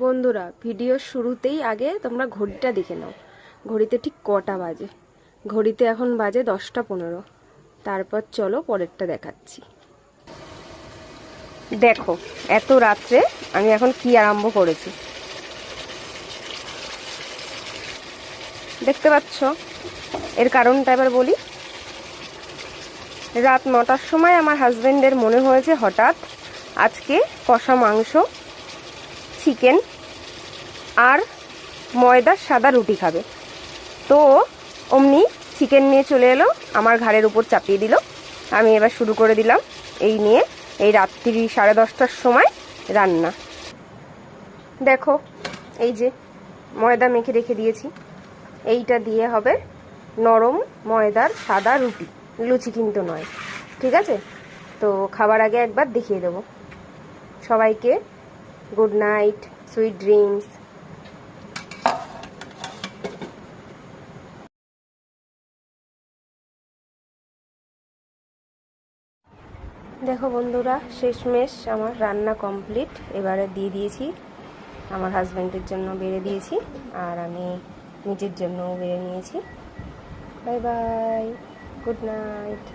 বন্ধুরা, ভিডিওর শুরুতেই আগে তোমরা ঘড়িটা দেখে নাও। ঘড়িতে ঠিক কটা বাজে? ঘড়িতে এখন বাজে 10টা 15। তারপর চলো পরেরটা দেখাচ্ছি। দেখো, এত রাত্রে আমি এখন কি আরম্ভ করেছি দেখতে পাচ্ছ। এর কারণটা এবার বলি। রাত 9টার সময় আমার হাজবেন্ডের মনে হয়েছে হঠাৎ আজকে কষা মাংস, চিকেন আর ময়দার সাদা রুটি খাবে। তো অমনি চিকেন নিয়ে চলে এলো, আমার ঘাড়ের উপর চাপিয়ে দিল। আমি এবার শুরু করে দিলাম এই নিয়ে এই রাত্রি 10:30টার সময় রান্না। দেখো, এই যে ময়দা মেখে রেখে দিয়েছি, এইটা দিয়ে হবে নরম ময়দার সাদা রুটি, লুচি কিন্তু নয়, ঠিক আছে? তো খাবার আগে একবার দেখিয়ে দেবো। সবাইকে গুড নাইট, সুইট ড্রিমস। দেখো বন্ধুরা, শেষমেশ আমার রান্না কমপ্লিট। এবারে দিয়ে দিয়েছি, আমার হাজব্যান্ডের জন্য বেড়ে দিয়েছি, আর আমি নিজের জন্যও বেড়ে নিয়েছি। Bye bye, good night.